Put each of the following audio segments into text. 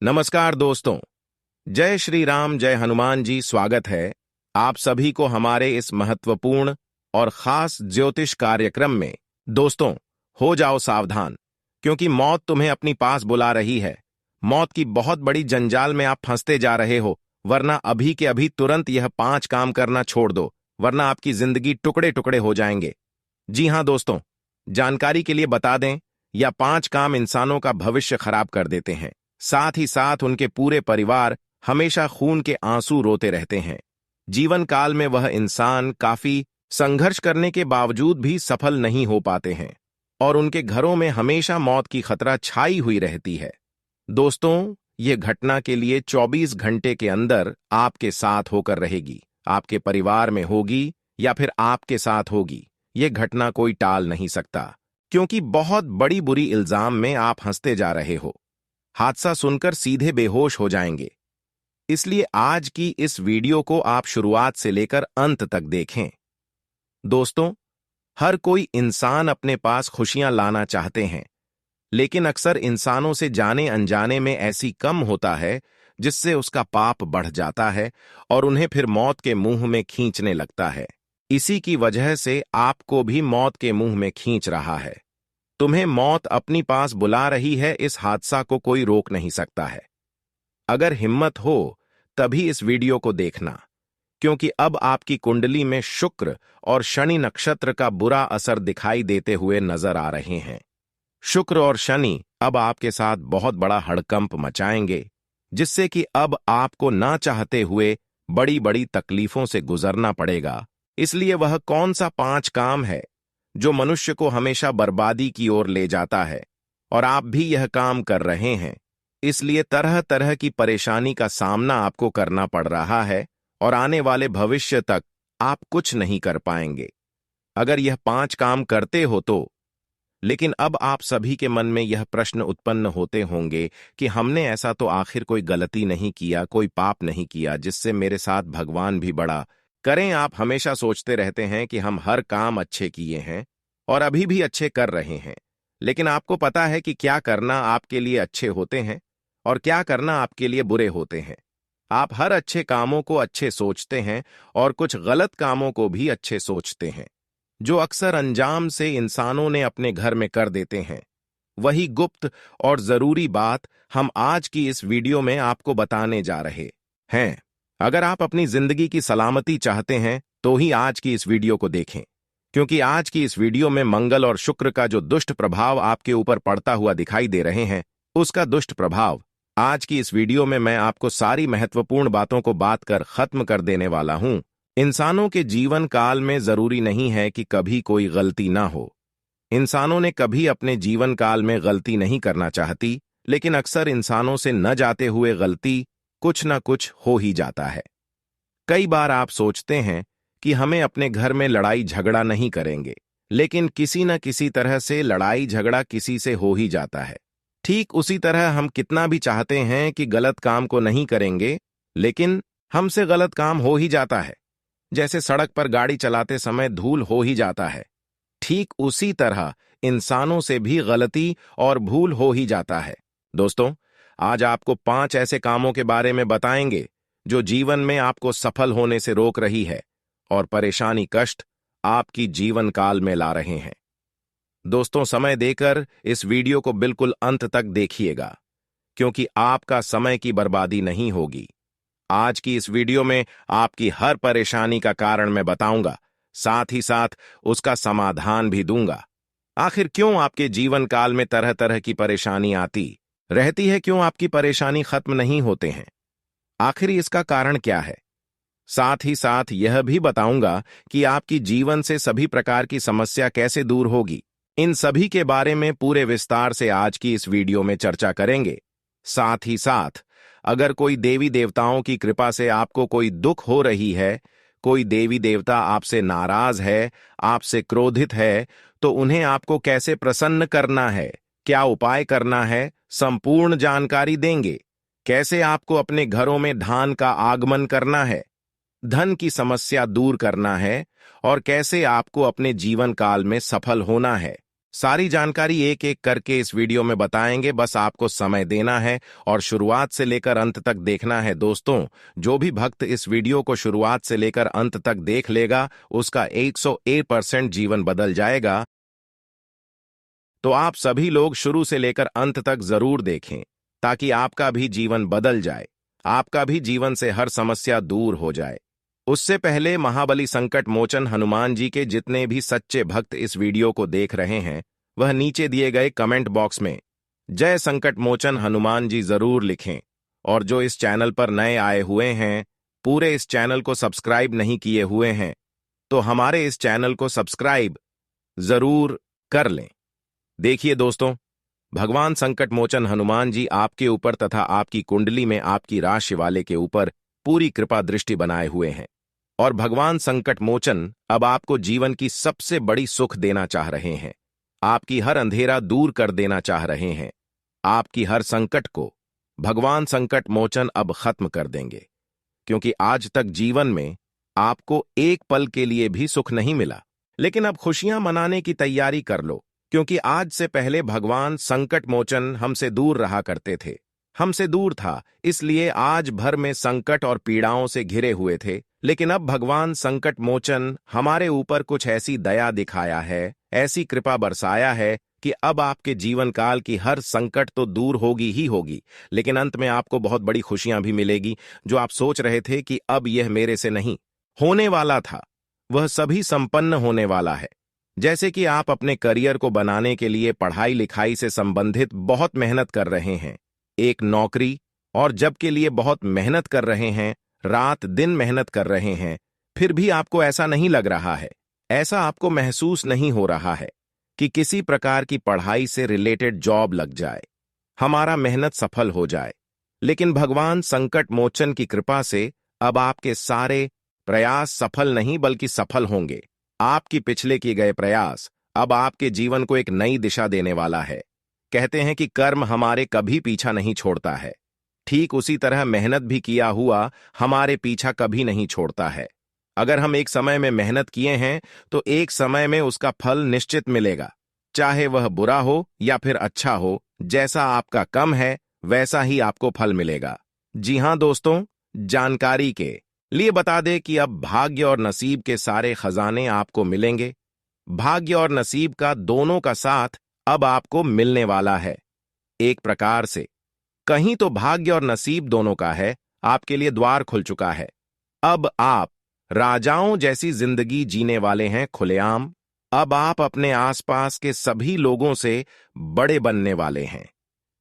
नमस्कार दोस्तों। जय श्री राम, जय हनुमान जी। स्वागत है आप सभी को हमारे इस महत्वपूर्ण और खास ज्योतिष कार्यक्रम में। दोस्तों, हो जाओ सावधान, क्योंकि मौत तुम्हें अपनी पास बुला रही है। मौत की बहुत बड़ी जंजाल में आप फंसते जा रहे हो, वरना अभी के अभी तुरंत यह 5 काम करना छोड़ दो, वरना आपकी जिंदगी टुकड़े टुकड़े हो जाएंगे। जी हां दोस्तों, जानकारी के लिए बता दें, यह 5 काम इंसानों का भविष्य खराब कर देते हैं। साथ ही साथ उनके पूरे परिवार हमेशा खून के आंसू रोते रहते हैं। जीवन काल में वह इंसान काफी संघर्ष करने के बावजूद भी सफल नहीं हो पाते हैं और उनके घरों में हमेशा मौत की खतरा छाई हुई रहती है। दोस्तों, ये घटना के लिए 24 घंटे के अंदर आपके साथ होकर रहेगी। आपके परिवार में होगी या फिर आपके साथ होगी, ये घटना कोई टाल नहीं सकता, क्योंकि बहुत बड़ी बुरी इल्जाम में आप हंसते जा रहे हो। हादसा सुनकर सीधे बेहोश हो जाएंगे। इसलिए आज की इस वीडियो को आप शुरुआत से लेकर अंत तक देखें। दोस्तों, हर कोई इंसान अपने पास खुशियां लाना चाहते हैं, लेकिन अक्सर इंसानों से जाने अनजाने में ऐसी कम होता है जिससे उसका पाप बढ़ जाता है और उन्हें फिर मौत के मुंह में खींचने लगता है। इसी की वजह से आपको भी मौत के मुंह में खींच रहा है। तुम्हें मौत अपनी पास बुला रही है, इस हादसा को कोई रोक नहीं सकता है। अगर हिम्मत हो तभी इस वीडियो को देखना, क्योंकि अब आपकी कुंडली में शुक्र और शनि नक्षत्र का बुरा असर दिखाई देते हुए नजर आ रहे हैं। शुक्र और शनि अब आपके साथ बहुत बड़ा हड़कंप मचाएंगे, जिससे कि अब आपको ना चाहते हुए बड़ी बड़ी तकलीफों से गुजरना पड़ेगा। इसलिए वह कौन सा 5 काम है जो मनुष्य को हमेशा बर्बादी की ओर ले जाता है, और आप भी यह काम कर रहे हैं। इसलिए तरह तरह की परेशानी का सामना आपको करना पड़ रहा है और आने वाले भविष्य तक आप कुछ नहीं कर पाएंगे अगर यह 5 काम करते हो तो। लेकिन अब आप सभी के मन में यह प्रश्न उत्पन्न होते होंगे कि हमने ऐसा तो आखिर कोई गलती नहीं किया, कोई पाप नहीं किया जिससे मेरे साथ भगवान भी बड़ा करें। आप हमेशा सोचते रहते हैं कि हम हर काम अच्छे किए हैं और अभी भी अच्छे कर रहे हैं, लेकिन आपको पता है कि क्या करना आपके लिए अच्छे होते हैं और क्या करना आपके लिए बुरे होते हैं। आप हर अच्छे कामों को अच्छे सोचते हैं और कुछ गलत कामों को भी अच्छे सोचते हैं, जो अक्सर अंजाम से इंसानों ने अपने घर में कर देते हैं। वही गुप्त और जरूरी बात हम आज की इस वीडियो में आपको बताने जा रहे हैं। अगर आप अपनी जिंदगी की सलामती चाहते हैं तो ही आज की इस वीडियो को देखें, क्योंकि आज की इस वीडियो में मंगल और शुक्र का जो दुष्ट प्रभाव आपके ऊपर पड़ता हुआ दिखाई दे रहे हैं, उसका दुष्ट प्रभाव आज की इस वीडियो में मैं आपको सारी महत्वपूर्ण बातों को बात कर खत्म कर देने वाला हूं। इंसानों के जीवन काल में जरूरी नहीं है कि कभी कोई गलती ना हो। इंसानों ने कभी अपने जीवन काल में गलती नहीं करना चाहती, लेकिन अक्सर इंसानों से न जाते हुए गलती कुछ न कुछ हो ही जाता है। कई बार आप सोचते हैं कि हमें अपने घर में लड़ाई झगड़ा नहीं करेंगे, लेकिन किसी न किसी तरह से लड़ाई झगड़ा किसी से हो ही जाता है। ठीक उसी तरह हम कितना भी चाहते हैं कि गलत काम को नहीं करेंगे, लेकिन हमसे गलत काम हो ही जाता है। जैसे सड़क पर गाड़ी चलाते समय धूल हो ही जाता है, ठीक उसी तरह इंसानों से भी गलती और भूल हो ही जाता है। दोस्तों, आज आपको 5 ऐसे कामों के बारे में बताएंगे जो जीवन में आपको सफल होने से रोक रही है और परेशानी कष्ट आपकी जीवन काल में ला रहे हैं। दोस्तों, समय देकर इस वीडियो को बिल्कुल अंत तक देखिएगा, क्योंकि आपका समय की बर्बादी नहीं होगी। आज की इस वीडियो में आपकी हर परेशानी का कारण मैं बताऊंगा, साथ ही साथ उसका समाधान भी दूंगा। आखिर क्यों आपके जीवन काल में तरह तरह की परेशानी आती रहती है, क्यों आपकी परेशानी खत्म नहीं होते हैं, आखिर इसका कारण क्या है। साथ ही साथ यह भी बताऊंगा कि आपकी जीवन से सभी प्रकार की समस्या कैसे दूर होगी। इन सभी के बारे में पूरे विस्तार से आज की इस वीडियो में चर्चा करेंगे। साथ ही साथ अगर कोई देवी देवताओं की कृपा से आपको कोई दुख हो रही है, कोई देवी देवता आपसे नाराज है, आपसे क्रोधित है, तो उन्हें आपको कैसे प्रसन्न करना है, क्या उपाय करना है, संपूर्ण जानकारी देंगे। कैसे आपको अपने घरों में धन का आगमन करना है, धन की समस्या दूर करना है, और कैसे आपको अपने जीवन काल में सफल होना है। सारी जानकारी एक एक करके इस वीडियो में बताएंगे, बस आपको समय देना है और शुरुआत से लेकर अंत तक देखना है। दोस्तों, जो भी भक्त इस वीडियो को शुरुआत से लेकर अंत तक देख लेगा उसका 101% जीवन बदल जाएगा। तो आप सभी लोग शुरू से लेकर अंत तक जरूर देखें ताकि आपका भी जीवन बदल जाए, आपका भी जीवन से हर समस्या दूर हो जाए। उससे पहले महाबली संकट मोचन हनुमान जी के जितने भी सच्चे भक्त इस वीडियो को देख रहे हैं वह नीचे दिए गए कमेंट बॉक्स में जय संकट मोचन हनुमान जी जरूर लिखें। और जो इस चैनल पर नए आए हुए हैं, पूरे इस चैनल को सब्सक्राइब नहीं किए हुए हैं, तो हमारे इस चैनल को सब्सक्राइब जरूर कर लें। देखिए दोस्तों, भगवान संकट मोचन हनुमान जी आपके ऊपर तथा आपकी कुंडली में आपकी राशि वाले के ऊपर पूरी कृपा दृष्टि बनाए हुए हैं। और भगवान संकट मोचन अब आपको जीवन की सबसे बड़ी सुख देना चाह रहे हैं, आपकी हर अंधेरा दूर कर देना चाह रहे हैं। आपकी हर संकट को भगवान संकट मोचन अब खत्म कर देंगे, क्योंकि आज तक जीवन में आपको एक पल के लिए भी सुख नहीं मिला। लेकिन अब खुशियां मनाने की तैयारी कर लो, क्योंकि आज से पहले भगवान संकट मोचन हमसे दूर रहा करते थे। हमसे दूर था, इसलिए आज भर में संकट और पीड़ाओं से घिरे हुए थे। लेकिन अब भगवान संकट मोचन हमारे ऊपर कुछ ऐसी दया दिखाया है, ऐसी कृपा बरसाया है कि अब आपके जीवन काल की हर संकट तो दूर होगी ही होगी, लेकिन अंत में आपको बहुत बड़ी खुशियां भी मिलेगी। जो आप सोच रहे थे कि अब यह मेरे से नहीं होने वाला था, वह सभी संपन्न होने वाला है। जैसे कि आप अपने करियर को बनाने के लिए पढ़ाई लिखाई से संबंधित बहुत मेहनत कर रहे हैं, एक नौकरी और जॉब के लिए बहुत मेहनत कर रहे हैं, रात दिन मेहनत कर रहे हैं, फिर भी आपको ऐसा नहीं लग रहा है, ऐसा आपको महसूस नहीं हो रहा है कि किसी प्रकार की पढ़ाई से रिलेटेड जॉब लग जाए, हमारा मेहनत सफल हो जाए। लेकिन भगवान संकट मोचन की कृपा से अब आपके सारे प्रयास सफल नहीं बल्कि सफल होंगे। आपकी पिछले किए गए प्रयास अब आपके जीवन को एक नई दिशा देने वाला है। कहते हैं कि कर्म हमारे कभी पीछा नहीं छोड़ता है, ठीक उसी तरह मेहनत भी किया हुआ हमारे पीछा कभी नहीं छोड़ता है। अगर हम एक समय में मेहनत किए हैं तो एक समय में उसका फल निश्चित मिलेगा, चाहे वह बुरा हो या फिर अच्छा हो। जैसा आपका कम है वैसा ही आपको फल मिलेगा। जी हां दोस्तों, जानकारी के लिए बता दें कि अब भाग्य और नसीब के सारे खजाने आपको मिलेंगे। भाग्य और नसीब का दोनों का साथ अब आपको मिलने वाला है। एक प्रकार से कहीं तो भाग्य और नसीब दोनों का है, आपके लिए द्वार खुल चुका है। अब आप राजाओं जैसी जिंदगी जीने वाले हैं खुलेआम। अब आप अपने आसपास के सभी लोगों से बड़े बनने वाले हैं,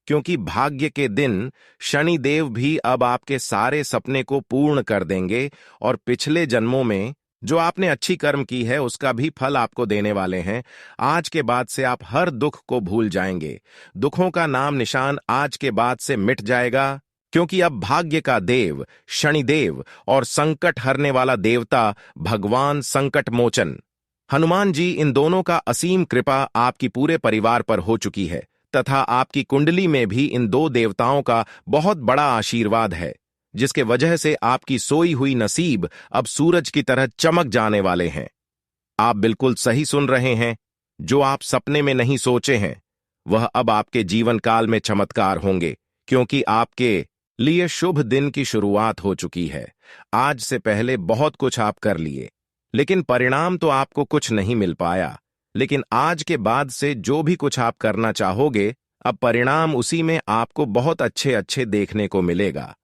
क्योंकि भाग्य के दिन शनिदेव भी अब आपके सारे सपने को पूर्ण कर देंगे और पिछले जन्मों में जो आपने अच्छी कर्म की है उसका भी फल आपको देने वाले हैं। आज के बाद से आप हर दुख को भूल जाएंगे, दुखों का नाम निशान आज के बाद से मिट जाएगा, क्योंकि अब भाग्य का देव शनिदेव और संकट हरने वाला देवता भगवान संकट मोचन हनुमान जी, इन दोनों का असीम कृपा आपकी पूरे परिवार पर हो चुकी है तथा आपकी कुंडली में भी इन दो देवताओं का बहुत बड़ा आशीर्वाद है, जिसके वजह से आपकी सोई हुई नसीब अब सूरज की तरह चमक जाने वाले हैं। आप बिल्कुल सही सुन रहे हैं, जो आप सपने में नहीं सोचे हैं वह अब आपके जीवन काल में चमत्कार होंगे, क्योंकि आपके लिए शुभ दिन की शुरुआत हो चुकी है। आज से पहले बहुत कुछ आप कर लिए, लेकिन परिणाम तो आपको कुछ नहीं मिल पाया। लेकिन आज के बाद से जो भी कुछ आप करना चाहोगे, अब परिणाम उसी में आपको बहुत अच्छे अच्छे देखने को मिलेगा।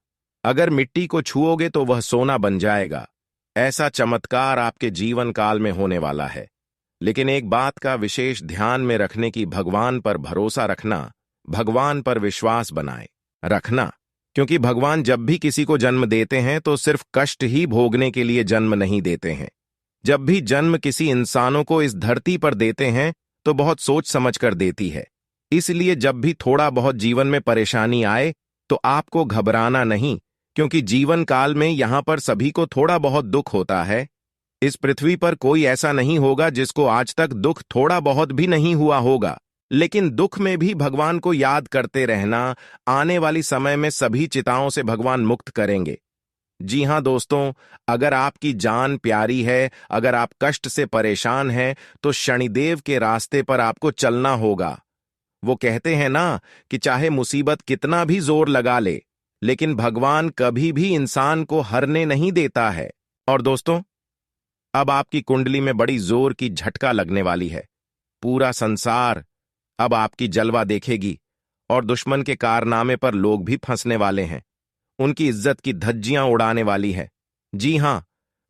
अगर मिट्टी को छुओगे तो वह सोना बन जाएगा। ऐसा चमत्कार आपके जीवन काल में होने वाला है। लेकिन एक बात का विशेष ध्यान में रखने की, भगवान पर भरोसा रखना, भगवान पर विश्वास बनाए रखना, क्योंकि भगवान जब भी किसी को जन्म देते हैं तो सिर्फ कष्ट ही भोगने के लिए जन्म नहीं देते हैं। जब भी जन्म किसी इंसानों को इस धरती पर देते हैं तो बहुत सोच समझ कर देती है। इसलिए जब भी थोड़ा बहुत जीवन में परेशानी आए तो आपको घबराना नहीं, क्योंकि जीवन काल में यहां पर सभी को थोड़ा बहुत दुख होता है। इस पृथ्वी पर कोई ऐसा नहीं होगा जिसको आज तक दुख थोड़ा बहुत भी नहीं हुआ होगा। लेकिन दुख में भी भगवान को याद करते रहना, आने वाली समय में सभी चिताओं से भगवान मुक्त करेंगे। जी हाँ दोस्तों, अगर आपकी जान प्यारी है, अगर आप कष्ट से परेशान हैं, तो शनिदेव के रास्ते पर आपको चलना होगा। वो कहते हैं ना कि चाहे मुसीबत कितना भी जोर लगा ले, लेकिन भगवान कभी भी इंसान को हारने नहीं देता है। और दोस्तों, अब आपकी कुंडली में बड़ी जोर की झटका लगने वाली है। पूरा संसार अब आपकी जलवा देखेगी और दुश्मन के कारनामे पर लोग भी फंसने वाले हैं। उनकी इज्जत की धज्जियां उड़ाने वाली है। जी हां,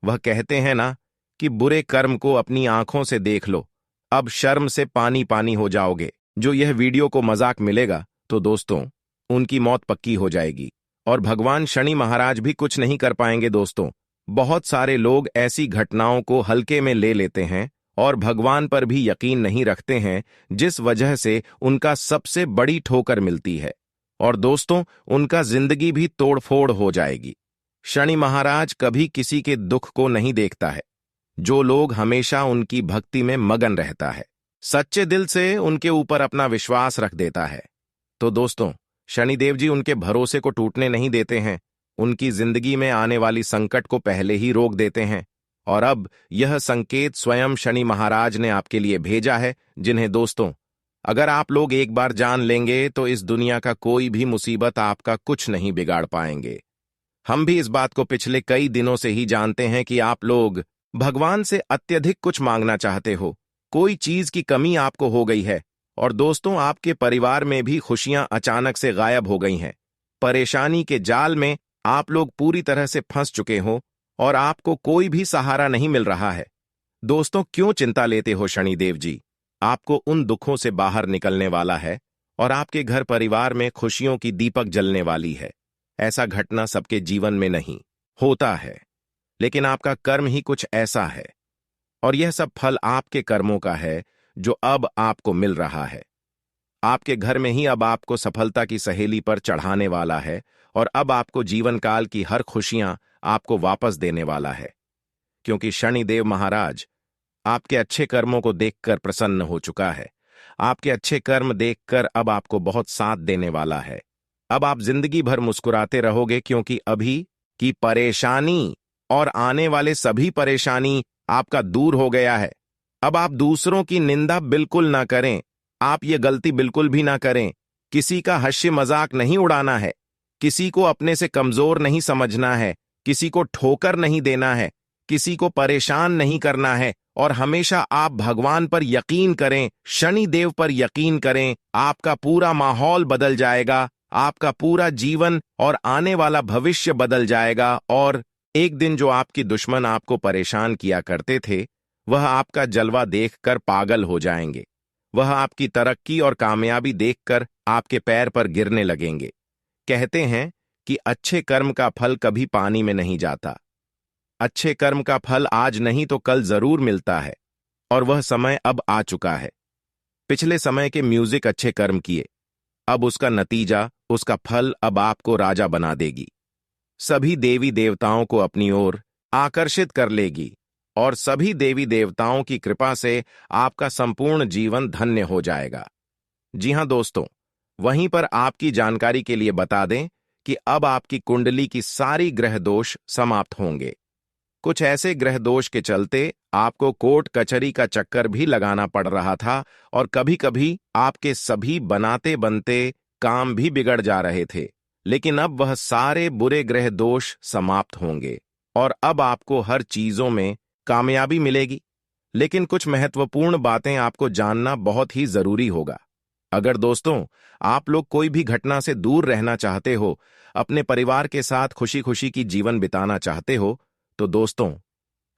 वह कहते हैं ना कि बुरे कर्म को अपनी आंखों से देख लो, अब शर्म से पानी पानी हो जाओगे। जो यह वीडियो को मजाक मिलेगा तो दोस्तों, उनकी मौत पक्की हो जाएगी और भगवान शनि महाराज भी कुछ नहीं कर पाएंगे। दोस्तों, बहुत सारे लोग ऐसी घटनाओं को हल्के में ले लेते हैं और भगवान पर भी यकीन नहीं रखते हैं, जिस वजह से उनका सबसे बड़ी ठोकर मिलती है और दोस्तों, उनका जिंदगी भी तोड़फोड़ हो जाएगी। शनि महाराज कभी किसी के दुख को नहीं देखता है। जो लोग हमेशा उनकी भक्ति में मगन रहता है, सच्चे दिल से उनके ऊपर अपना विश्वास रख देता है, तो दोस्तों, शनिदेव जी उनके भरोसे को टूटने नहीं देते हैं। उनकी जिंदगी में आने वाली संकट को पहले ही रोक देते हैं। और अब यह संकेत स्वयं शनि महाराज ने आपके लिए भेजा है, जिन्हें दोस्तों, अगर आप लोग एक बार जान लेंगे तो इस दुनिया का कोई भी मुसीबत आपका कुछ नहीं बिगाड़ पाएंगे। हम भी इस बात को पिछले कई दिनों से ही जानते हैं कि आप लोग भगवान से अत्यधिक कुछ मांगना चाहते हो। कोई चीज की कमी आपको हो गई है और दोस्तों, आपके परिवार में भी खुशियां अचानक से गायब हो गई हैं। परेशानी के जाल में आप लोग पूरी तरह से फंस चुके हो और आपको कोई भी सहारा नहीं मिल रहा है। दोस्तों, क्यों चिंता लेते हो? शनिदेव जी आपको उन दुखों से बाहर निकलने वाला है और आपके घर परिवार में खुशियों की दीपक जलने वाली है। ऐसा घटना सबके जीवन में नहीं होता है, लेकिन आपका कर्म ही कुछ ऐसा है और यह सब फल आपके कर्मों का है जो अब आपको मिल रहा है। आपके घर में ही अब आपको सफलता की सहेली पर चढ़ाने वाला है और अब आपको जीवन काल की हर खुशियां आपको वापस देने वाला है, क्योंकि शनिदेव महाराज आपके अच्छे कर्मों को देखकर प्रसन्न हो चुका है। आपके अच्छे कर्म देखकर अब आपको बहुत साथ देने वाला है। अब आप जिंदगी भर मुस्कुराते रहोगे, क्योंकि अभी की परेशानी और आने वाले सभी परेशानी आपका दूर हो गया है। अब आप दूसरों की निंदा बिल्कुल ना करें। आप ये गलती बिल्कुल भी ना करें। किसी का हास्य मजाक नहीं उड़ाना है, किसी को अपने से कमजोर नहीं समझना है, किसी को ठोकर नहीं देना है, किसी को परेशान नहीं करना है और हमेशा आप भगवान पर यकीन करें, शनि देव पर यकीन करें। आपका पूरा माहौल बदल जाएगा, आपका पूरा जीवन और आने वाला भविष्य बदल जाएगा और एक दिन जो आपकी दुश्मन आपको परेशान किया करते थे, वह आपका जलवा देखकर पागल हो जाएंगे। वह आपकी तरक्की और कामयाबी देखकर आपके पैर पर गिरने लगेंगे। कहते हैं कि अच्छे कर्म का फल कभी पानी में नहीं जाता। अच्छे कर्म का फल आज नहीं तो कल जरूर मिलता है और वह समय अब आ चुका है। पिछले समय के म्यूजिक अच्छे कर्म किए, अब उसका नतीजा, उसका फल अब आपको राजा बना देगी। सभी देवी देवताओं को अपनी ओर आकर्षित कर लेगी और सभी देवी देवताओं की कृपा से आपका संपूर्ण जीवन धन्य हो जाएगा। जी हां दोस्तों, वहीं पर आपकी जानकारी के लिए बता दें कि अब आपकी कुंडली की सारी ग्रह दोष समाप्त होंगे। कुछ ऐसे ग्रह दोष के चलते आपको कोर्ट कचहरी का चक्कर भी लगाना पड़ रहा था और कभी कभी आपके सभी बनाते बनते काम भी बिगड़ जा रहे थे, लेकिन अब वह सारे बुरे ग्रह दोष समाप्त होंगे और अब आपको हर चीजों में कामयाबी मिलेगी। लेकिन कुछ महत्वपूर्ण बातें आपको जानना बहुत ही जरूरी होगा। अगर दोस्तों, आप लोग कोई भी घटना से दूर रहना चाहते हो, अपने परिवार के साथ खुशी खुशी की जीवन बिताना चाहते हो, तो दोस्तों,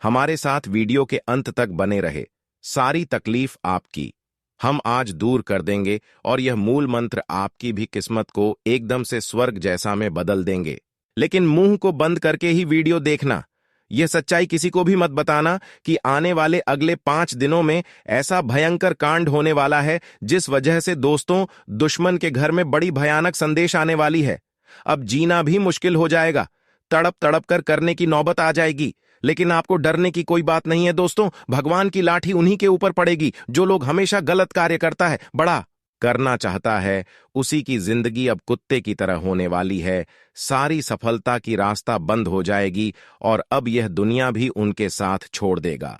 हमारे साथ वीडियो के अंत तक बने रहे। सारी तकलीफ आपकी हम आज दूर कर देंगे और यह मूल मंत्र आपकी भी किस्मत को एकदम से स्वर्ग जैसा में बदल देंगे। लेकिन मुंह को बंद करके ही वीडियो देखना। यह सच्चाई किसी को भी मत बताना कि आने वाले अगले 5 दिनों में ऐसा भयंकर कांड होने वाला है, जिस वजह से दोस्तों, दुश्मन के घर में बड़ी भयानक संदेश आने वाली है। अब जीना भी मुश्किल हो जाएगा, तड़प तड़प कर करने की नौबत आ जाएगी। लेकिन आपको डरने की कोई बात नहीं है दोस्तों। भगवान की लाठी उन्हीं के ऊपर पड़ेगी जो लोग हमेशा गलत कार्य करता है, बड़ा करना चाहता है, उसी की जिंदगी अब कुत्ते की तरह होने वाली है। सारी सफलता की रास्ता बंद हो जाएगी और अब यह दुनिया भी उनके साथ छोड़ देगा।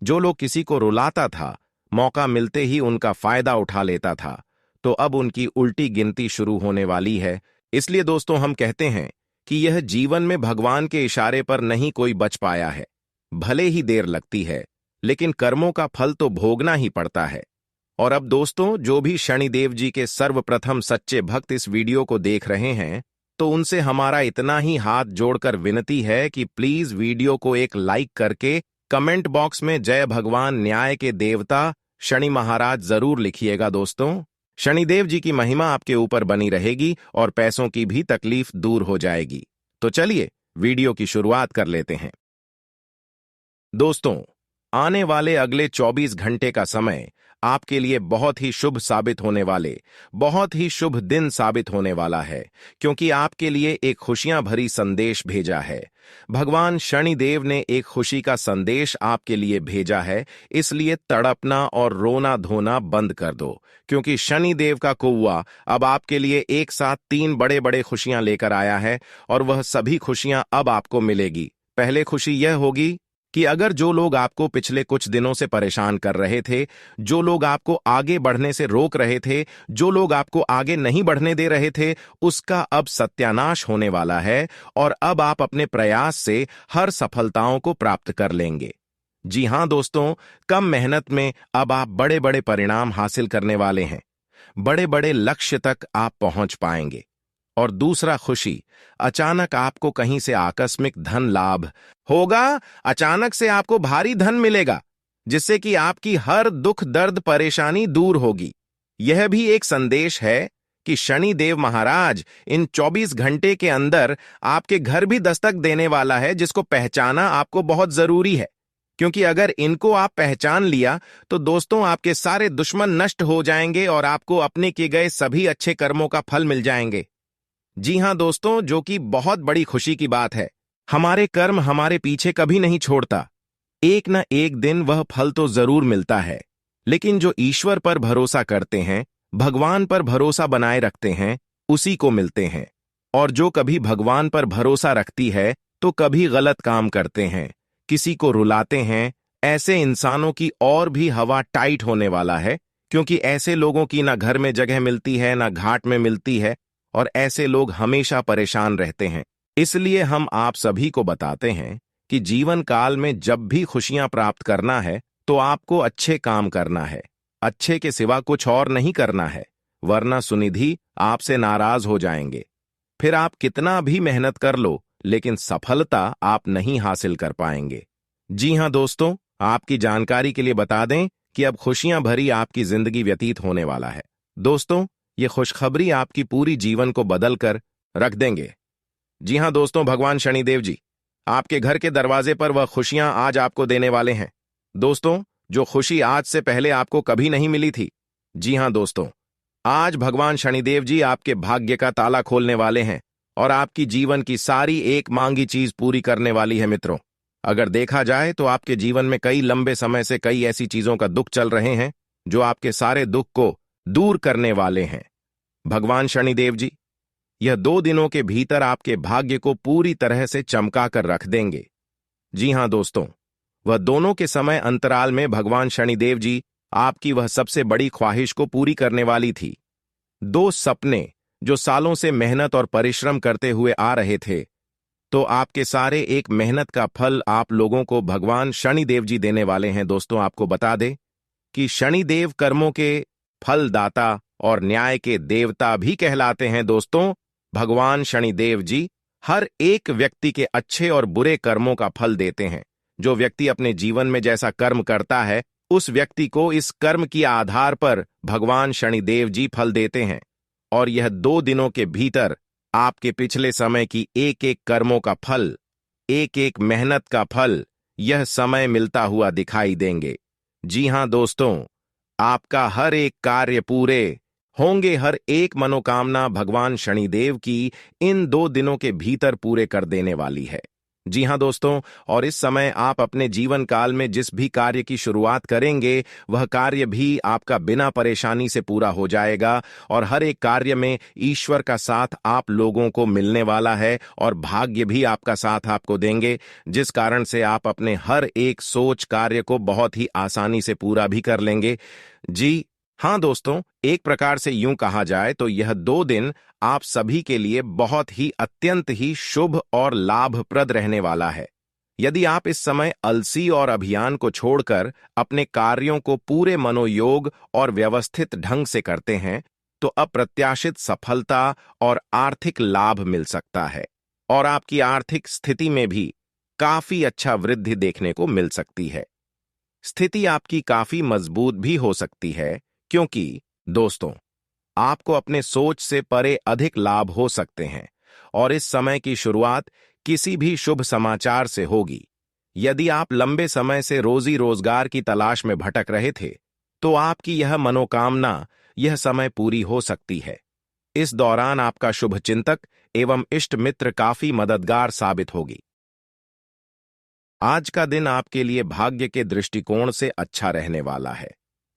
जो लोग किसी को रुलाता था, मौका मिलते ही उनका फायदा उठा लेता था, तो अब उनकी उल्टी गिनती शुरू होने वाली है। इसलिए दोस्तों हम कहते हैं कि यह जीवन में भगवान के इशारे पर नहीं कोई बच पाया है। भले ही देर लगती है, लेकिन कर्मों का फल तो भोगना ही पड़ता है। और अब दोस्तों, जो भी शनिदेव जी के सर्वप्रथम सच्चे भक्त इस वीडियो को देख रहे हैं, तो उनसे हमारा इतना ही हाथ जोड़कर विनती है कि प्लीज वीडियो को एक लाइक करके कमेंट बॉक्स में जय भगवान न्याय के देवता शनि महाराज जरूर लिखिएगा। दोस्तों, शनिदेव जी की महिमा आपके ऊपर बनी रहेगी और पैसों की भी तकलीफ दूर हो जाएगी। तो चलिए वीडियो की शुरुआत कर लेते हैं। दोस्तों, आने वाले अगले 24 घंटे का समय आपके लिए बहुत ही शुभ साबित होने वाले, बहुत ही शुभ दिन साबित होने वाला है, क्योंकि आपके लिए एक खुशियां भरी संदेश भेजा है। भगवान शनिदेव ने एक खुशी का संदेश आपके लिए भेजा है, इसलिए तड़पना और रोना धोना बंद कर दो, क्योंकि शनिदेव का कौवा अब आपके लिए एक साथ 3 बड़े बड़े खुशियां लेकर आया है और वह सभी खुशियां अब आपको मिलेगी। पहले खुशी यह होगी कि अगर जो लोग आपको पिछले कुछ दिनों से परेशान कर रहे थे, जो लोग आपको आगे बढ़ने से रोक रहे थे, जो लोग आपको आगे नहीं बढ़ने दे रहे थे, उसका अब सत्यानाश होने वाला है और अब आप अपने प्रयास से हर सफलताओं को प्राप्त कर लेंगे। जी हां दोस्तों, कम मेहनत में अब आप बड़े बड़े परिणाम हासिल करने वाले हैं। बड़े बड़े लक्ष्य तक आप पहुंच पाएंगे। और दूसरा खुशी, अचानक आपको कहीं से आकस्मिक धन लाभ होगा। अचानक से आपको भारी धन मिलेगा, जिससे कि आपकी हर दुख दर्द परेशानी दूर होगी। यह भी एक संदेश है कि शनि देव महाराज इन 24 घंटे के अंदर आपके घर भी दस्तक देने वाला है, जिसको पहचाना आपको बहुत जरूरी है। क्योंकि अगर इनको आप पहचान लिया तो दोस्तों, आपके सारे दुश्मन नष्ट हो जाएंगे और आपको अपने किए गए सभी अच्छे कर्मों का फल मिल जाएंगे। जी हां दोस्तों, जो कि बहुत बड़ी खुशी की बात है। हमारे कर्म हमारे पीछे कभी नहीं छोड़ता। एक न एक दिन वह फल तो जरूर मिलता है, लेकिन जो ईश्वर पर भरोसा करते हैं, भगवान पर भरोसा बनाए रखते हैं, उसी को मिलते हैं। और जो कभी भगवान पर भरोसा रखती है तो कभी गलत काम करते हैं, किसी को रुलाते हैं, ऐसे इंसानों की और भी हवा टाइट होने वाला है, क्योंकि ऐसे लोगों की ना घर में जगह मिलती है, ना घाट में मिलती है, और ऐसे लोग हमेशा परेशान रहते हैं। इसलिए हम आप सभी को बताते हैं कि जीवन काल में जब भी खुशियां प्राप्त करना है तो आपको अच्छे काम करना है, अच्छे के सिवा कुछ और नहीं करना है, वरना सुनिधि आपसे नाराज हो जाएंगे। फिर आप कितना भी मेहनत कर लो, लेकिन सफलता आप नहीं हासिल कर पाएंगे। जी हां दोस्तों, आपकी जानकारी के लिए बता दें कि अब खुशियां भरी आपकी जिंदगी व्यतीत होने वाला है। दोस्तों, ये खुशखबरी आपकी पूरी जीवन को बदल कर रख देंगे। जी हां दोस्तों, भगवान शनिदेव जी आपके घर के दरवाजे पर वह खुशियां आज आपको देने वाले हैं। दोस्तों, जो खुशी आज से पहले आपको कभी नहीं मिली थी। जी हां दोस्तों, आज भगवान शनिदेव जी आपके भाग्य का ताला खोलने वाले हैं और आपकी जीवन की सारी एक मांगी चीज पूरी करने वाली है। मित्रों, अगर देखा जाए तो आपके जीवन में कई लंबे समय से कई ऐसी चीजों का दुख चल रहे हैं जो आपके सारे दुख को दूर करने वाले हैं। भगवान शनिदेव जी यह 2 दिनों के भीतर आपके भाग्य को पूरी तरह से चमका कर रख देंगे। जी हां दोस्तों, वह दोनों के समय अंतराल में भगवान शनिदेव जी आपकी वह सबसे बड़ी ख्वाहिश को पूरी करने वाली थी। 2 सपने जो सालों से मेहनत और परिश्रम करते हुए आ रहे थे, तो आपके सारे एक मेहनत का फल आप लोगों को भगवान शनिदेव जी देने वाले हैं। दोस्तों, आपको बता दें कि शनिदेव कर्मों के फलदाता और न्याय के देवता भी कहलाते हैं। दोस्तों, भगवान शनिदेव जी हर एक व्यक्ति के अच्छे और बुरे कर्मों का फल देते हैं। जो व्यक्ति अपने जीवन में जैसा कर्म करता है, उस व्यक्ति को इस कर्म के आधार पर भगवान शनिदेव जी फल देते हैं। और यह 2 दिनों के भीतर आपके पिछले समय की एक एक कर्मों का फल, एक एक मेहनत का फल, यह समय मिलता हुआ दिखाई देंगे। जी हां दोस्तों, आपका हर एक कार्य पूरे होंगे, हर एक मनोकामना भगवान शनिदेव की इन 2 दिनों के भीतर पूरे कर देने वाली है। जी हाँ दोस्तों, और इस समय आप अपने जीवन काल में जिस भी कार्य की शुरुआत करेंगे, वह कार्य भी आपका बिना परेशानी से पूरा हो जाएगा और हर एक कार्य में ईश्वर का साथ आप लोगों को मिलने वाला है और भाग्य भी आपका साथ आपको देंगे, जिस कारण से आप अपने हर एक सोच कार्य को बहुत ही आसानी से पूरा भी कर लेंगे। जी हाँ दोस्तों, एक प्रकार से यूं कहा जाए तो यह 2 दिन आप सभी के लिए बहुत ही अत्यंत ही शुभ और लाभप्रद रहने वाला है। यदि आप इस समय अलसी और अभियान को छोड़कर अपने कार्यों को पूरे मनोयोग और व्यवस्थित ढंग से करते हैं, तो अप्रत्याशित सफलता और आर्थिक लाभ मिल सकता है और आपकी आर्थिक स्थिति में भी काफी अच्छा वृद्धि देखने को मिल सकती है। स्थिति आपकी काफी मजबूत भी हो सकती है, क्योंकि दोस्तों, आपको अपने सोच से परे अधिक लाभ हो सकते हैं और इस समय की शुरुआत किसी भी शुभ समाचार से होगी। यदि आप लंबे समय से रोजी रोजगार की तलाश में भटक रहे थे, तो आपकी यह मनोकामना यह समय पूरी हो सकती है। इस दौरान आपका शुभ चिंतक एवं इष्ट मित्र काफी मददगार साबित होगी। आज का दिन आपके लिए भाग्य के दृष्टिकोण से अच्छा रहने वाला है।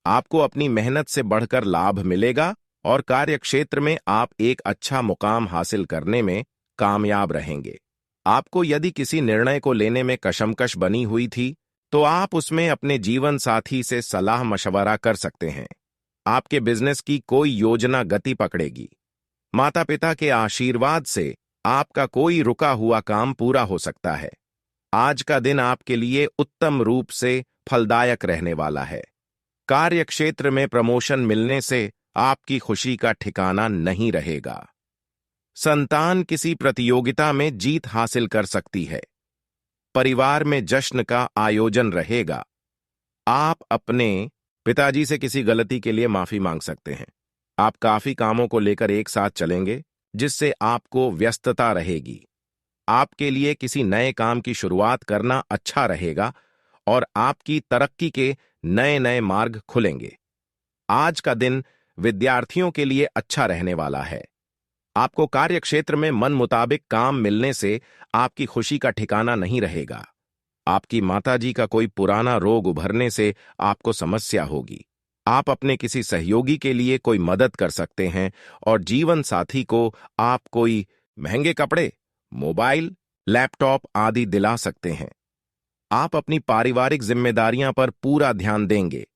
आपको अपनी मेहनत से बढ़कर लाभ मिलेगा और कार्यक्षेत्र में आप एक अच्छा मुकाम हासिल करने में कामयाब रहेंगे। आपको यदि किसी निर्णय को लेने में कशमकश बनी हुई थी, तो आप उसमें अपने जीवन साथी से सलाह मशवरा कर सकते हैं। आपके बिजनेस की कोई योजना गति पकड़ेगी। माता पिता के आशीर्वाद से आपका कोई रुका हुआ काम पूरा हो सकता है। आज का दिन आपके लिए उत्तम रूप से फलदायक रहने वाला है। कार्यक्षेत्र में प्रमोशन मिलने से आपकी खुशी का ठिकाना नहीं रहेगा। संतान किसी प्रतियोगिता में जीत हासिल कर सकती है। परिवार में जश्न का आयोजन रहेगा। आप अपने पिताजी से किसी गलती के लिए माफी मांग सकते हैं। आप काफी कामों को लेकर एक साथ चलेंगे, जिससे आपको व्यस्तता रहेगी। आपके लिए किसी नए काम की शुरुआत करना अच्छा रहेगा और आपकी तरक्की के नए नए मार्ग खुलेंगे। आज का दिन विद्यार्थियों के लिए अच्छा रहने वाला है। आपको कार्यक्षेत्र में मन मुताबिक काम मिलने से आपकी खुशी का ठिकाना नहीं रहेगा। आपकी माताजी का कोई पुराना रोग उभरने से आपको समस्या होगी। आप अपने किसी सहयोगी के लिए कोई मदद कर सकते हैं और जीवन साथी को आप कोई महंगे कपड़े, मोबाइल, लैपटॉप आदि दिला सकते हैं। आप अपनी पारिवारिक जिम्मेदारियां पर पूरा ध्यान देंगे।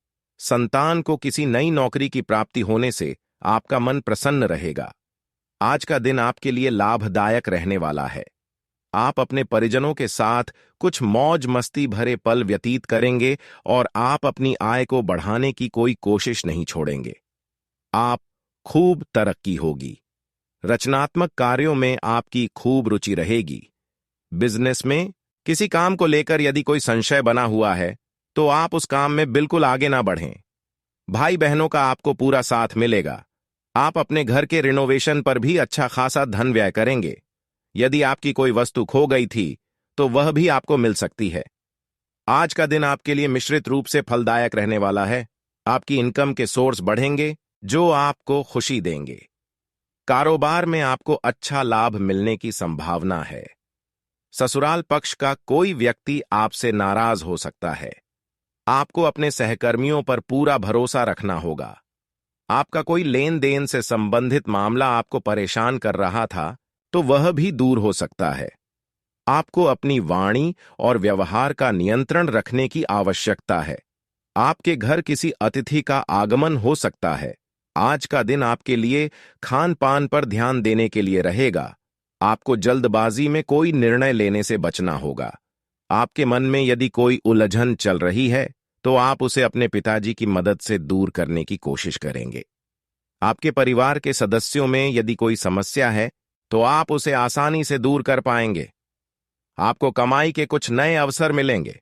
संतान को किसी नई नौकरी की प्राप्ति होने से आपका मन प्रसन्न रहेगा। आज का दिन आपके लिए लाभदायक रहने वाला है। आप अपने परिजनों के साथ कुछ मौज मस्ती भरे पल व्यतीत करेंगे और आप अपनी आय को बढ़ाने की कोई कोशिश नहीं छोड़ेंगे। आप खूब तरक्की होगी। रचनात्मक कार्यों में आपकी खूब रुचि रहेगी। बिजनेस में किसी काम को लेकर यदि कोई संशय बना हुआ है, तो आप उस काम में बिल्कुल आगे ना बढ़ें। भाई बहनों का आपको पूरा साथ मिलेगा। आप अपने घर के रिनोवेशन पर भी अच्छा खासा धन व्यय करेंगे। यदि आपकी कोई वस्तु खो गई थी, तो वह भी आपको मिल सकती है। आज का दिन आपके लिए मिश्रित रूप से फलदायक रहने वाला है। आपकी इनकम के सोर्स बढ़ेंगे, जो आपको खुशी देंगे। कारोबार में आपको अच्छा लाभ मिलने की संभावना है। ससुराल पक्ष का कोई व्यक्ति आपसे नाराज हो सकता है। आपको अपने सहकर्मियों पर पूरा भरोसा रखना होगा। आपका कोई लेन देन से संबंधित मामला आपको परेशान कर रहा था, तो वह भी दूर हो सकता है। आपको अपनी वाणी और व्यवहार का नियंत्रण रखने की आवश्यकता है। आपके घर किसी अतिथि का आगमन हो सकता है। आज का दिन आपके लिए खान पान पर ध्यान देने के लिए रहेगा। आपको जल्दबाजी में कोई निर्णय लेने से बचना होगा। आपके मन में यदि कोई उलझन चल रही है, तो आप उसे अपने पिताजी की मदद से दूर करने की कोशिश करेंगे। आपके परिवार के सदस्यों में यदि कोई समस्या है, तो आप उसे आसानी से दूर कर पाएंगे। आपको कमाई के कुछ नए अवसर मिलेंगे।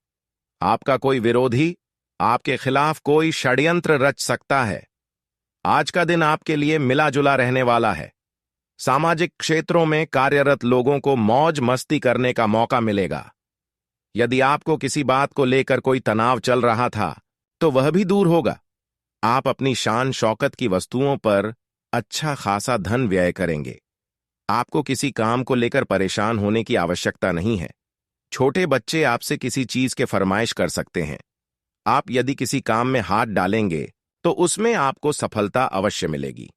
आपका कोई विरोधी आपके खिलाफ कोई षड्यंत्र रच सकता है। आज का दिन आपके लिए मिला जुला रहने वाला है। सामाजिक क्षेत्रों में कार्यरत लोगों को मौज मस्ती करने का मौका मिलेगा। यदि आपको किसी बात को लेकर कोई तनाव चल रहा था, तो वह भी दूर होगा। आप अपनी शान शौकत की वस्तुओं पर अच्छा खासा धन व्यय करेंगे। आपको किसी काम को लेकर परेशान होने की आवश्यकता नहीं है। छोटे बच्चे आपसे किसी चीज के फरमाइश कर सकते हैं। आप यदि किसी काम में हाथ डालेंगे तो उसमें आपको सफलता अवश्य मिलेगी।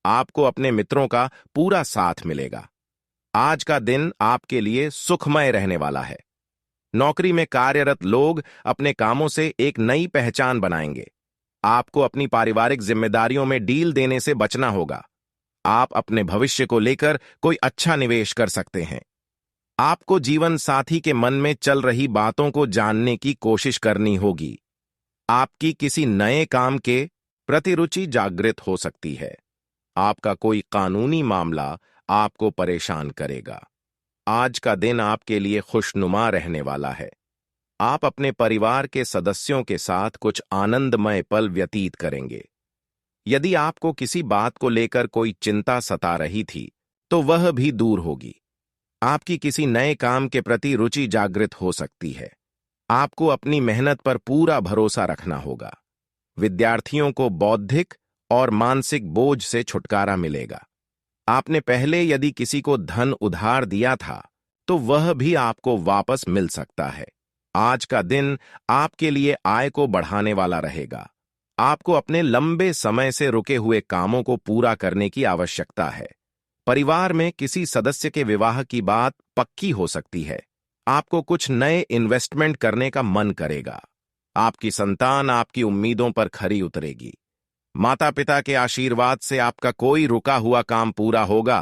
आपको अपने मित्रों का पूरा साथ मिलेगा। आज का दिन आपके लिए सुखमय रहने वाला है। नौकरी में कार्यरत लोग अपने कामों से एक नई पहचान बनाएंगे। आपको अपनी पारिवारिक जिम्मेदारियों में डील देने से बचना होगा। आप अपने भविष्य को लेकर कोई अच्छा निवेश कर सकते हैं। आपको जीवन साथी के मन में चल रही बातों को जानने की कोशिश करनी होगी। आपकी किसी नए काम के प्रति रुचि जागृत हो सकती है। आपका कोई कानूनी मामला आपको परेशान करेगा। आज का दिन आपके लिए खुशनुमा रहने वाला है। आप अपने परिवार के सदस्यों के साथ कुछ आनंदमय पल व्यतीत करेंगे। यदि आपको किसी बात को लेकर कोई चिंता सता रही थी, तो वह भी दूर होगी। आपकी किसी नए काम के प्रति रुचि जागृत हो सकती है। आपको अपनी मेहनत पर पूरा भरोसा रखना होगा। विद्यार्थियों को बौद्धिक और मानसिक बोझ से छुटकारा मिलेगा। आपने पहले यदि किसी को धन उधार दिया था, तो वह भी आपको वापस मिल सकता है। आज का दिन आपके लिए आय को बढ़ाने वाला रहेगा। आपको अपने लंबे समय से रुके हुए कामों को पूरा करने की आवश्यकता है। परिवार में किसी सदस्य के विवाह की बात पक्की हो सकती है। आपको कुछ नए इन्वेस्टमेंट करने का मन करेगा। आपकी संतान आपकी उम्मीदों पर खरी उतरेगी। माता पिता के आशीर्वाद से आपका कोई रुका हुआ काम पूरा होगा।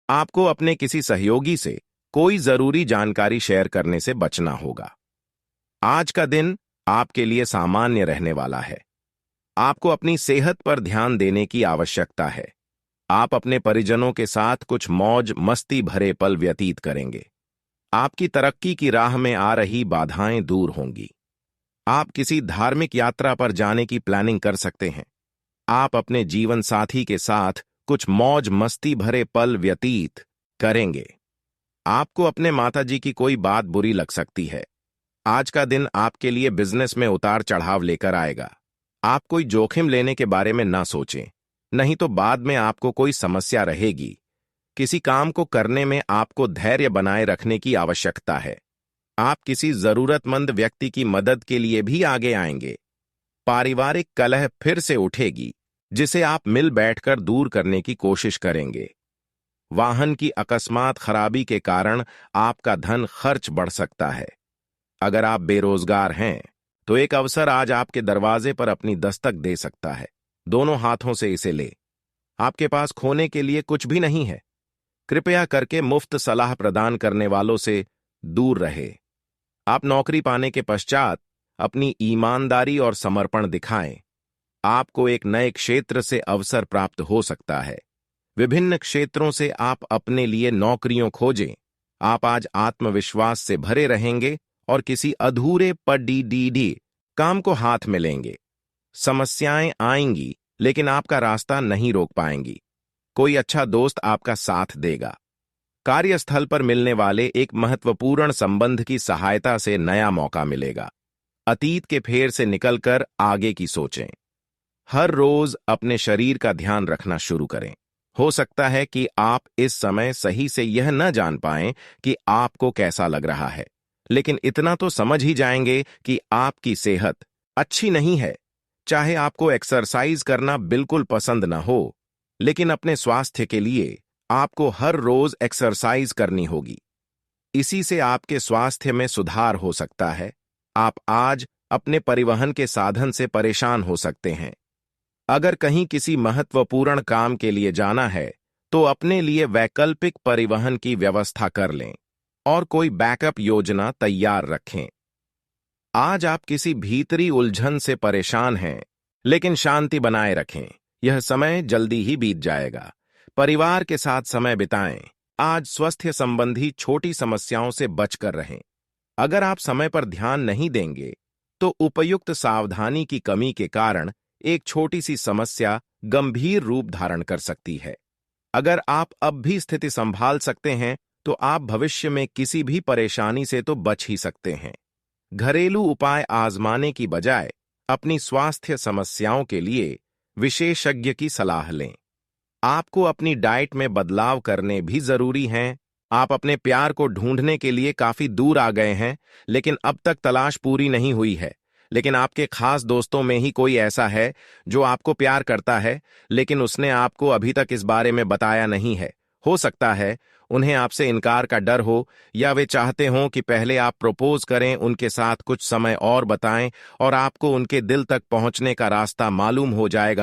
आपको अपने किसी सहयोगी से कोई जरूरी जानकारी शेयर करने से बचना होगा। आज का दिन आपके लिए सामान्य रहने वाला है। आपको अपनी सेहत पर ध्यान देने की आवश्यकता है। आप अपने परिजनों के साथ कुछ मौज मस्ती भरे पल व्यतीत करेंगे। आपकी तरक्की की राह में आ रही बाधाएं दूर होंगी। आप किसी धार्मिक यात्रा पर जाने की प्लानिंग कर सकते हैं। आप अपने जीवन साथी के साथ कुछ मौज मस्ती भरे पल व्यतीत करेंगे। आपको अपने माताजी की कोई बात बुरी लग सकती है। आज का दिन आपके लिए बिजनेस में उतार चढ़ाव लेकर आएगा। आप कोई जोखिम लेने के बारे में ना सोचें, नहीं तो बाद में आपको कोई समस्या रहेगी। किसी काम को करने में आपको धैर्य बनाए रखने की आवश्यकता है। आप किसी जरूरतमंद व्यक्ति की मदद के लिए भी आगे आएंगे। पारिवारिक कलह फिर से उठेगी, जिसे आप मिल बैठकर दूर करने की कोशिश करेंगे। वाहन की अकस्मात खराबी के कारण आपका धन खर्च बढ़ सकता है। अगर आप बेरोजगार हैं, तो एक अवसर आज आपके दरवाजे पर अपनी दस्तक दे सकता है। दोनों हाथों से इसे ले। आपके पास खोने के लिए कुछ भी नहीं है। कृपया करके मुफ्त सलाह प्रदान करने वालों से दूर रहे। आप नौकरी पाने के पश्चात अपनी ईमानदारी और समर्पण दिखाएं। आपको एक नए क्षेत्र से अवसर प्राप्त हो सकता है। विभिन्न क्षेत्रों से आप अपने लिए नौकरियों खोजें। आप आज आत्मविश्वास से भरे रहेंगे और किसी अधूरे पड़ी काम को हाथ में लेंगे। समस्याएं आएंगी, लेकिन आपका रास्ता नहीं रोक पाएंगी। कोई अच्छा दोस्त आपका साथ देगा। कार्यस्थल पर मिलने वाले एक महत्वपूर्ण संबंध की सहायता से नया मौका मिलेगा। अतीत के फेर से निकलकर आगे की सोचें। हर रोज अपने शरीर का ध्यान रखना शुरू करें। हो सकता है कि आप इस समय सही से यह न जान पाएं कि आपको कैसा लग रहा है, लेकिन इतना तो समझ ही जाएंगे कि आपकी सेहत अच्छी नहीं है। चाहे आपको एक्सरसाइज करना बिल्कुल पसंद न हो, लेकिन अपने स्वास्थ्य के लिए आपको हर रोज एक्सरसाइज करनी होगी। इसी से आपके स्वास्थ्य में सुधार हो सकता है। आप आज अपने परिवहन के साधन से परेशान हो सकते हैं। अगर कहीं किसी महत्वपूर्ण काम के लिए जाना है, तो अपने लिए वैकल्पिक परिवहन की व्यवस्था कर लें और कोई बैकअप योजना तैयार रखें। आज आप किसी भीतरी उलझन से परेशान हैं, लेकिन शांति बनाए रखें। यह समय जल्दी ही बीत जाएगा। परिवार के साथ समय बिताएं। आज स्वास्थ्य संबंधी छोटी समस्याओं से बचकर रहें। अगर आप समय पर ध्यान नहीं देंगे, तो उपयुक्त सावधानी की कमी के कारण एक छोटी सी समस्या गंभीर रूप धारण कर सकती है। अगर आप अब भी स्थिति संभाल सकते हैं, तो आप भविष्य में किसी भी परेशानी से तो बच ही सकते हैं। घरेलू उपाय आजमाने की बजाय अपनी स्वास्थ्य समस्याओं के लिए विशेषज्ञ की सलाह लें। आपको अपनी डाइट में बदलाव करने भी जरूरी हैं। आप अपने प्यार को ढूंढने के लिए काफी दूर आ गए हैं, लेकिन अब तक तलाश पूरी नहीं हुई है। लेकिन आपके खास दोस्तों में ही कोई ऐसा है जो आपको प्यार करता है, लेकिन उसने आपको अभी तक इस बारे में बताया नहीं है। हो सकता है उन्हें आपसे इनकार का डर हो, या वे चाहते हों कि पहले आप प्रपोज करें, उनके साथ कुछ समय और बताएं और आपको उनके दिल तक पहुंचने का रास्ता मालूम हो जाएगा।